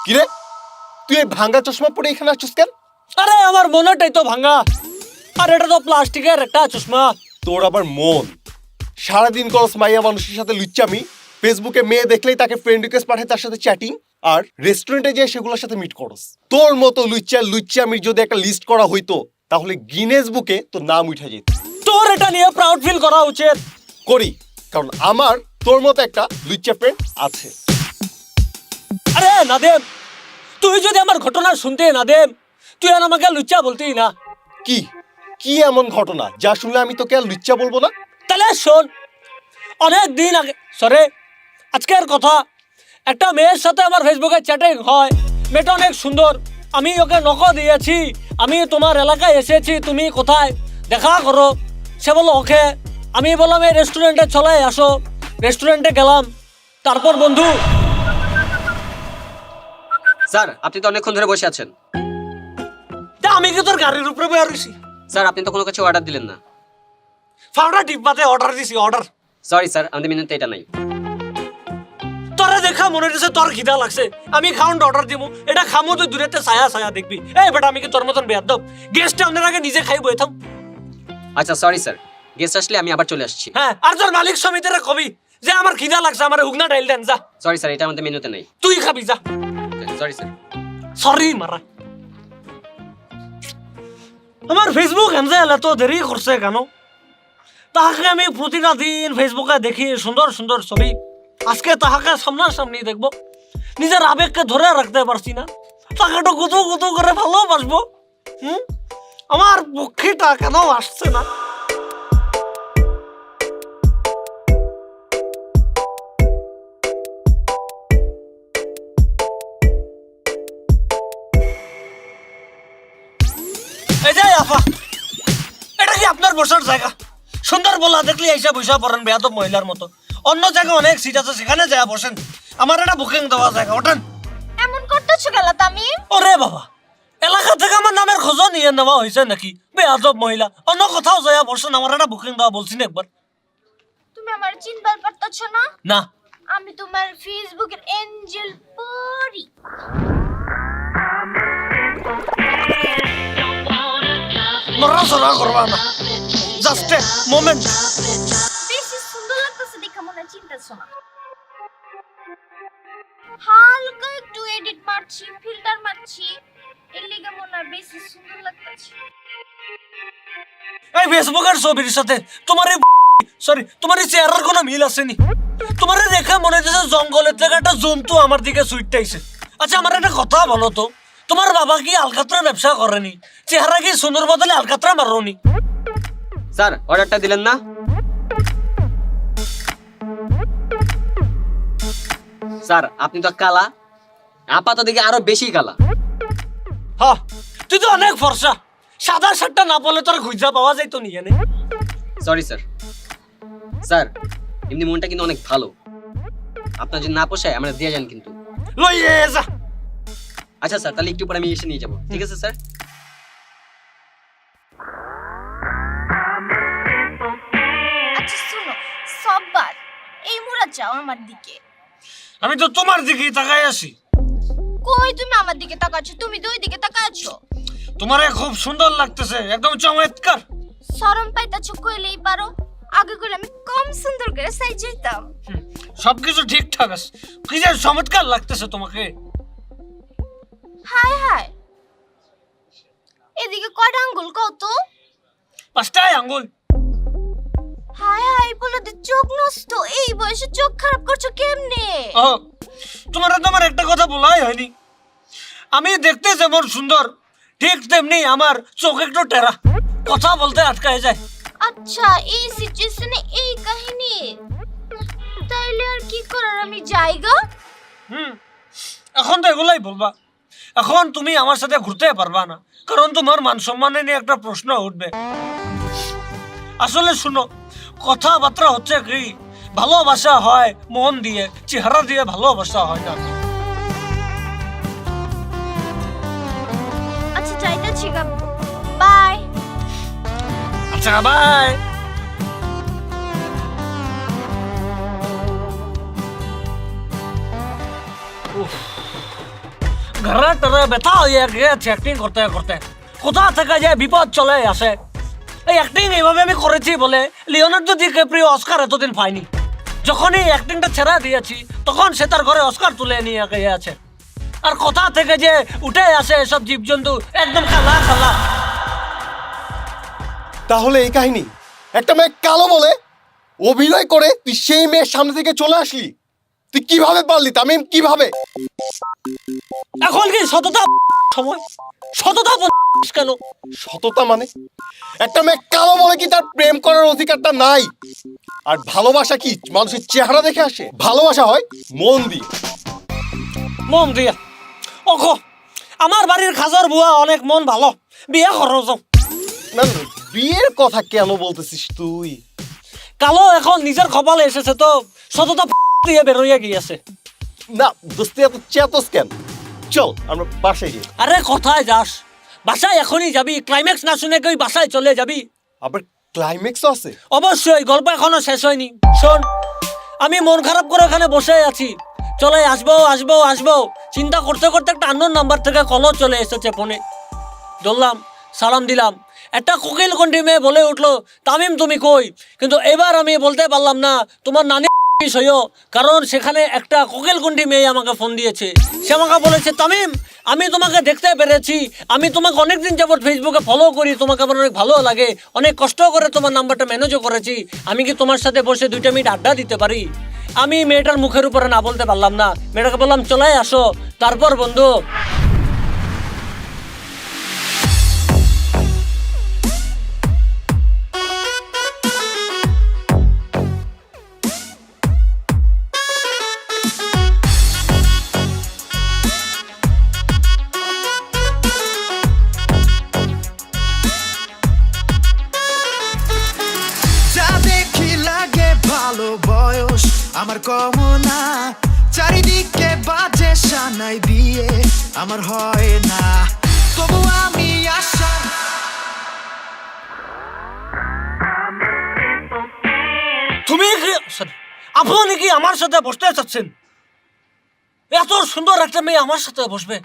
কিরে, তুই এই ভাঙ্গা চশমা পরে এখানে আসছিস কেন? আরে আমার মনটাই তো ভাঙা, আর এটা তো প্লাস্টিকের একটা চশমা। তোর আবার মন? সারাদিন করস মাইয়া মানুষের সাথে লুচ্চামি, ফেসবুকে মেয়ে দেখলেই তাকে ফ্রেন্ড রিকোয়েস্ট পাঠায়, তার সাথে চ্যাটিং, আর রেস্টুরেন্টে যেয়ে সেগুলোর সাথে মিট করস। তোর মতো লুচ্চামির যদি একটা লিস্ট করা হইতো তাহলে গিনেস বুকে তোর নাম উঠে যেত। তোর এটা নিয়ে প্রাউড ফিল করা উচিত। করি, কারণ আমার তোর মতো একটা লুচ্চা ফ্রেন্ড আছে। আরে নাদেম, তুই যদি আমার ঘটনা শুনতে নাদেম, তুই আর আমাকে লুচ্চা বলতেই না। কি কি এমন ঘটনা যা শুনলে আমি তোকে আর লুচ্চা বলবো না? তাহলে শোন, অনেক দিন আগে, সরে আজকের কথা, একটা মেয়ের সাথে আমার ফেসবুকে চ্যাটিং হয়। মেয়েটা অনেক সুন্দর, আমি ওকে নকল দিয়েছি, আমি তোমার এলাকায় এসেছি, তুমি কোথায়, দেখা করো। সে বললো ওকে। আমি বললাম এই রেস্টুরেন্টে চলে আসো। রেস্টুরেন্টে গেলাম। তারপর বন্ধু, স্যার আপনি তো অনেকক্ষণ ধরে বসে আছেন। তা আমি কি তোর গাড়ির উপরে বয়ে রইছি? স্যার আপনি তো কোনো কিছু অর্ডার দিলেন না। ফাউডা ডিব্বাতে অর্ডার দিছি, অর্ডার। সরি স্যার, আমাদের মেনুতে এটা নাই। তোরা দেখা মনে হচ্ছে তোর খিদা লাগছে, আমি খাউন্ড অর্ডার দিব, এটা খামো তুই দূরেতে ছায়া ছায়া দেখবি। এই বেটা, আমি কি তোর মতন বেয়াদব? গেস্টে আমাদের আগে নিজে খাই বই থাম। আচ্ছা সরি স্যার, গেস্ট আসলে আমি আবার চলে আসছি। হ্যাঁ, আর তোর মালিক সমিতিরে কবি যে আমার খিদা লাগছে, আমার হুগনা ডাইল দেন, যা। সরি স্যার, এটা আমাদের মেনুতে নাই। তুই খাবি, যা। Sorry sir. সরি মারা। আমার ফেসবুক এমজে এত দেরি করছে কেন? তাহাকে আমি প্রতিটা দিন ফেসবুকে দেখি সুন্দর সুন্দর ছবি। আজকে তাহাকে সামনাসামনি দেখবো, নিজের আবেগকে ধরে রাখতে পারছি না। তাকে একটু গুতু গুতু করে ভালোবাসবো। আমার পক্ষীটা কেন আসছে না? এই যে আপা, এটা কি আপনার বসার জায়গা? সুন্দর বলা দেখলে এইসব বসা পড়েন বেয়াদব মহিলার মতো। অন্য জায়গায় অনেক সিট আছে, সেখানে যায় বসেন। আমার এটা বুকিং দেওয়া জায়গা, ওঠেন। এমন করতেছো কেন তামিম? ওরে বাবা, এলাকা থেকে আমার নামের খোঁজ নিয়ে নেওয়া হয়েছে নাকি? বেয়াদব মহিলা, অন্য কোথাও যায় বসেন, আমার এটা বুকিং দেওয়া বলছি না একবার। তুমি আমার চিনবার পারতেছো না? না, আমি তোমার ফেসবুকের এঞ্জেল পরি। নড়াচড়া করবা না, জাস্ট এ মোমেন্ট। বেশি সুন্দর লাগতেছে দেখে মনে হয় চিনতেছো না। হালকা একটু এডিট মারছি, ফিল্টার মারছি, এর লিগে মনে হয় বেশি সুন্দর লাগতেছে। এই ফেসবুকের ছবির সাথে তোমার এই তোমার এই চেহারার কোনো মিল আসেনি। তোমার দেখে মনে হচ্ছে জঙ্গলের থেকে একটা জন্তু আমার দিকে সুইটটাইছে। আচ্ছা আমার একটা কথা বলো তো, তোমার বাবা কি আলকাতরা ব্যবসা করেনি? চেহারা কি সুন্দর বদলে আলকাতরা মারোনি? স্যার অর্ডারটা দিলেন না? স্যার আপনি তো কালা, আপাতত দিকে আরো বেশি কালা। হ্যাঁ, তুই তো অনেক ফর্সা, সাদা শার্টটা না পরলে তোর খুঁজা পাওয়া যায় তো নিয়ে নে। Sorry sir. স্যার এমনি মনটা কিন্তু অনেক ভালো, আপনার যদি না পোষায় আমরা দিয়ে যান কিন্তু। লই যা। আচ্ছা স্যার, তাহলে একটু পরে আমি এসে নিয়ে যাবো, ঠিক আছে স্যার? আচ্ছা শোনো, সববার এই মুড়া চাও আমার দিকে। আমি তো তোমার দিকেই তাকাই আছি। কই তুমি আমার দিকে তাকাচ্ছ? তুমি তো ওই দিকে তাকাচ্ছ। তোমারে খুব সুন্দর লাগতেছে, একদম চমৎকার। শরম পাইতাছ কইলেই পারো, আগে কইলে আমি কম সুন্দর করে সাইজাইতাম। সবকিছু ঠিকঠাক আছে, কি যে চমৎকার লাগতেছে তোমাকে। হাই হাই, এদিকে কয়টা আঙ্গুল কত? 5টাই আঙ্গুল। হাই হাই বলে তো চোখ নষ্ট, এই বয়সে চোখ খারাপ করছো কেমনে? ও, তোমার একটা কথা বলাই হয়নি। আমি দেখতে যেমন সুন্দর, ঠিক তেমনি আমার চোখ একটু টেরা, কথা বলতে আটকায় যায়। আচ্ছা এই সিচুয়েশনে এই কাহিনী, তাইলে আর কি করার, আমি যাইগা। এখন তো এগুলাই বলবা। এখন তুমি আমার সাথে ঘুরতে পারবা না, কারণ তোমার মান সম্মানে নিয়ে একটা প্রশ্ন উঠবে। আসলে শুনো, কথাবার্তা হচ্ছে কি, ভালোবাসা হয় মন দিয়ে, চেহারা দিয়ে ভালোবাসা হয় না। আচ্ছা যাইতাছি গা, বাই। আচ্ছা বাই। ঘরে টরে ব্যথা হয়ে গিয়েছে অ্যাক্টিং করতে করতে। কোথা থেকে যে বিপদ চলে আসে। এই অ্যাক্টিং এইভাবে আমি করেছি বলে লিওনার্দো ডিক্যাপ্রিও অস্কার এতদিন পায়নি। যখনই অ্যাক্টিংটা ছেড়ে দিয়েছি তখন সে তার ঘরে অস্কার তুলে নিয়ে গিয়েছে। আর কোথা থেকে যে উঠে আসে এসব জীবজন্তু, একদম খালা খালা। তাহলে এই কাহিনী, একটা মেয়ে কালো বলে অভিনয় করে তুই সেই মেয়ের সামনে থেকে চলে আসলি? তুই কিভাবে পারলি তামিম, কিভাবে? এখন কি সততা সময়? সততা কেন? সততা মানে একটা মেয়ে কালো বলে কি তার প্রেম করার অধিকারটা নাই? আর ভালোবাসা কি মানুষের চেহারা দেখে আসে? ভালোবাসা হয় মন দিয়ে। মন দিয়া ওখো, আমার বাড়ির খাজার বুয়া অনেক মন ভালো, বিয়ে করো যাও। না না, বিয়ের কথা কেন বলতেছিস তুই? কালো এখন নিজের কপালে এসেছে তো সততা দিয়ে বেরোয় গিয়েছে। না দোস্তি, এত চেতস কেন? চল আমরা বাসায় যাই। আরে কোথায় যাস? বাসায় এখনই যাবি? ক্লাইম্যাক্স না শুনে কি বাসায় চলে যাবি? আবার ক্লাইম্যাক্সও আছে? অবশ্যই, গল্প এখনো শেষ হয়নি। শোন, আমি মন খারাপ করে এখানে বসে আছি, চলে আসবো আসবো আসবো চিন্তা করতে করতে একটা আননোন নাম্বার থেকে কলও চলে এসেছে ফোনে। ধরলাম, সালাম দিলাম। একটা কোকিল কণ্ঠী মেয়ে বলে উঠলো, তামিম তুমি কই? কিন্তু এবার আমি বলতে পারলাম না তোমার নানি সইও, কারণ সেখানে একটা কোকিল কণ্ঠী মেয়ে আমাকে ফোন দিয়েছে। সে আমাকে বলেছে, তামিম আমি তোমাকে দেখতে পেরেছি, আমি তোমাকে অনেকদিন যাবত ফেসবুকে ফলো করি, তোমাকে আমার অনেক ভালো লাগে, অনেক কষ্ট করে তোমার নাম্বারটা ম্যানেজও করেছি, আমি কি তোমার সাথে বসে 2 মিনিট আড্ডা দিতে পারি? আমি মেয়েটার মুখের উপরে না বলতে পারলাম না, মেয়েটাকে বললাম চলে আসো। তারপর বন্ধু যা দেখি লাগে ভালো বয়স আমার কমনা, চারিদিকে বাজে সানাই বিয়ে আমার হয় না, তবু আমি আশা। তুমি কি আপনি কি আমার সাথে বসতে চাচ্ছেন? এত সুন্দর একটা মেয়ে আমার সাথে বসবে?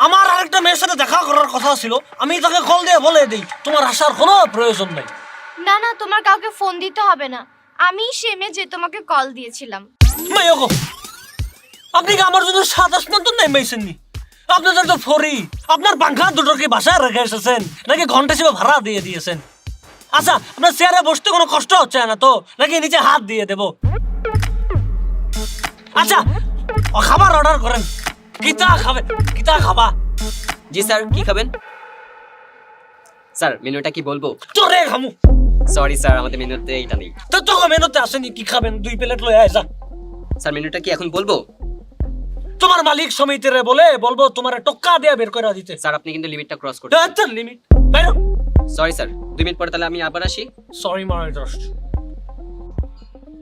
আমার আরেকটা মেয়ের সাথে দেখা করার কথা ছিল, আমি তাকে কল দিয়ে বলে দিই তোমার আসার কোনো প্রয়োজন নেই। না না, তোমার কাউকে ফোন দিতে হবে না, আমি সে মেয়ে যে তোমাকে কল দিয়েছিলাম। মেয়েগো, আপনি কি আমার জন্য 7 আসমান তো নেমেছেননি? আপনাদের তো ফরি, আপনার পাংখা দুটো কি বাসায় রেখে এসেছেন নাকি ঘন্টা হিসেবে ভাড়া দিয়ে দিয়েছেন? আচ্ছা, আপনার চেয়ারে বসতে কোনো কষ্ট হচ্ছে না তো, নাকি নিচে হাত দিয়ে দেব? আচ্ছা, খাবার অর্ডার করেন। কিতা খাবে? কিতা খাবা? জি স্যার, কি খাবেন? স্যার মেনুটা কি বলবো? তোরে খামু। সরি স্যার, আমাদের মেনুতে এটা নেই। তো তোকে মেনুতে আসেনি, কি খাবেন? 2 প্লেট লয়ে আয় যা। স্যার মেনুটা কি এখন বলবো? তোমার মালিক সমিতিরে বলবো তোমার টক্কা দিয়ে বের করে দিতে। স্যার আপনি কিন্তু লিমিটটা ক্রস করছেন। তোর লিমিট বাইরো। সরি স্যার, 2 মিনিট পরে তাহলে আমি আবার আসি। Sorry my just.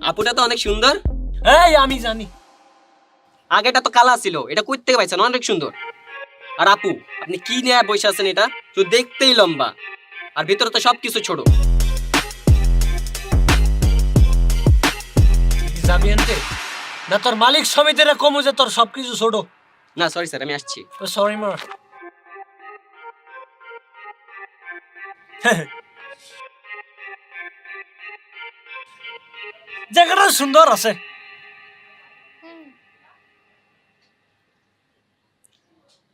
আপুটা তো অনেক সুন্দর। এই আমি জানি। আগেটা তো কালা ছিল, এটা কই থেকে পাইছেন? অনেক সুন্দর। আর আপু আপনি কি নিয়ে বসে আছেন? এটা তো দেখতেই লম্বা, আর ভিতরে তো সবকিছু ছোট। যাবি আনতে না তোর মালিক সমিতিরে কমু যে তোর সবকিছু ছোট? না সরি স্যার, আমি আসছি। সরি মা। জায়গাটা সুন্দর আছে।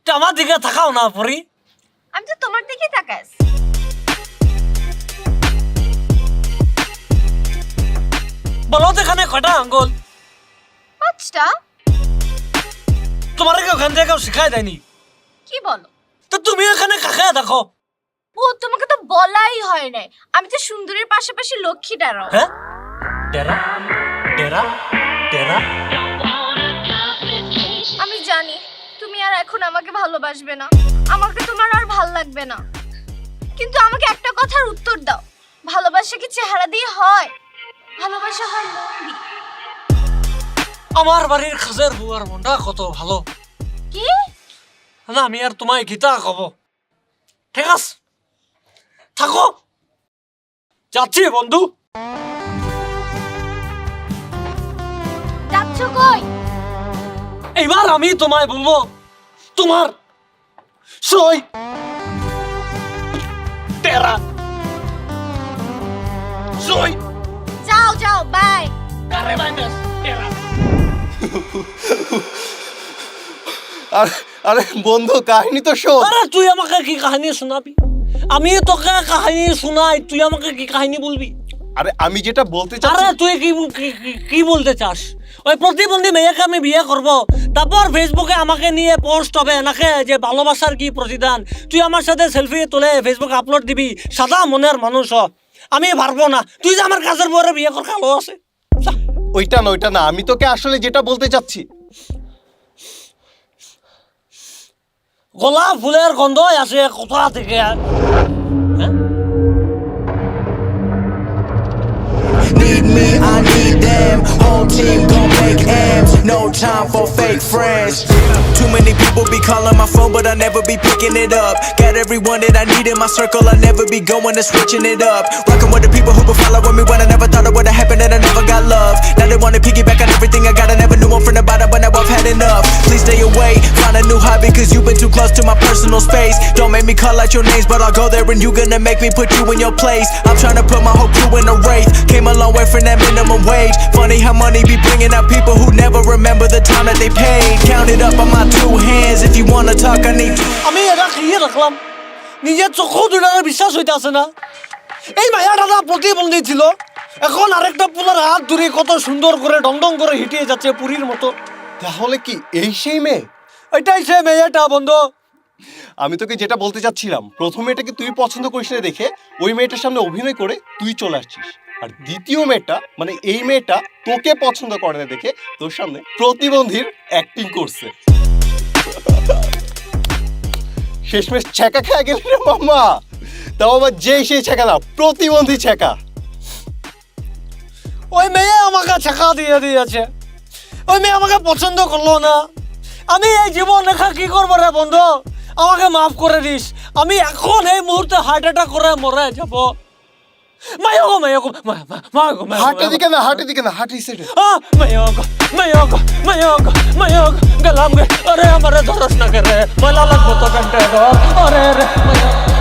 আমার দিকে তাকাও না পরি। আমি তো তোমার দিকে তাকাই। বলো তো এখানে কয়টা আঙ্গুল? 5টা। তোমার কি ওখান থেকে কেউ শিখাই দেয়নি? কি বলো? তো তুমি এখানে কাকে দেখো? ও তোমাকে তো বলাই হয় নাই, আমি তো সুন্দরীর পাশাপাশি লক্ষ্মীটারও। হ্যাঁ, টেরা টেরা টেরা। আমি জানি তুমি আর এখন আমাকে ভালোবাসবে না, আমাকে তোমার আর ভাল লাগবে না, কিন্তু আমাকে একটা কথার উত্তর দাও, ভালোবাসা কি চেহারা দিয়ে হয়? ভালোবাসা হয় মন দিয়ে। আমার বাড়ির খাজের বুয়ার মনটা কত ভালো। কি? না আমি আর তোমায় গীতা কব। ঠিক আছে, থাকো, যাচ্ছি বন্ধু। যাচ্ছ কই? এইবার আমি তোমায় বলবো তোমার সই তেরা সই যাও যাও বাই। কারে মাইনাস তেরা। আরে আরে বন্ধু কাহিনী তো শোন। আরে তুই আমাকে কি কাহিনী শোনাবি? আমি তোকে কাহিনী শোনাই, তুই আমাকে কি কাহিনী বলবি? আরে আমি যেটা বলতে আরে চাচ্ছি, তুই কি বলতে চাস? ওই প্রতিবন্ধী মেয়েকে আমি বিয়ে করব, তারপর ফেসবুকে আমাকে নিয়ে পোস্ট হবে নাকি যে ভালোবাসার কি প্রতিদান, তুই আমার সাথে সেলফি তুলে ফেসবুকে আপলোড দিবি, সাদা মনের মানুষ হ। আমি পারবো না, তুই যে আমার কাজের বউরে বিয়ে কর কালো আছে। যা। ওইটা না, আমি তোকে আসলে যেটা বলতে চাচ্ছি, গোলাপ ফুলের গন্ধ আছে কোথা থেকে? হ্যাঁ? Need me, I need them. Whole team gon' make M's. No time for fake friends. Too many people be calling my phone, but I never be picking it up. Got everyone that I need in my circle, I never be going and switching it up. Rocking with the people who been following me when I never thought it would've happened and I never got love. Now they wanna piggyback on everything I got. I never knew I'm from the bottom, but now I've had enough. Please stay away, find a new hobby, cause you've been too close to my personal space. Don't make me call out your names, but I'll go there and you gonna make me put you in your place. I'm trying to put my whole crew in a wraith. Came a long way from that minimum wage. Funny how money be bringing out people who never remember the time that they paid. Count it up on my two hands. If you wanna talk, I need আমি এটা খেয়ে রাখলাম, নিজের চোখও দুটার বিশ্বাস হইতেছে না। এই মায়াটা না প্রতিবন্ধী ছিল, এখন আরেকটা পুলার হাত ধরে কত সুন্দর করে ডং করে হিটিয়ে যাচ্ছে পুরীর মতো। তাহলে কি এই সেই মেয়ে? এটাই সে মেয়েটা বন্ধু। আমি তোকে যেটা বলতে চাচ্ছিলাম, প্রথম মেয়েটাকে তুই পছন্দ করিস না দেখে ওই মেয়েটার সামনে অভিনয় করে তুই চলে আসছিস, আর দ্বিতীয় মেয়েটা মানে এই মেয়েটা তোকে পছন্দ করে না দেখে তোর সামনে প্রতিবন্ধীর অ্যাক্টিং করছে। শেষমেশ ছ্যাঁকা খেয়ে গেলি রে মামা, তাও আবার যেই সেই ছ্যাঁকা না, প্রতিবন্ধী ছ্যাঁকা। ওই মেয়ে আমাকে ছেঁকা দিয়ে দিয়েছে, ওই মেয়ে আমাকে পছন্দ করলো না। আমি এই জীবন রেখা কি করবো রে বন্ধু, আমাকে মাফ করে দিস। আমি এখন এই মুহূর্তে হার্ট অ্যাটাক করে মরে যাবো। মায়োগো মায়োগো মায়োগো হাটের দিকে না, হাটের দিকে না, হাটের সাইডে। মায়োগো মায়োগো মায়োগো মায়োগো গেলাম গে। আরে আমারে ধরস না কে রে, মালা লাগবো তো ঘন্টা। আরে রে মায়োগো।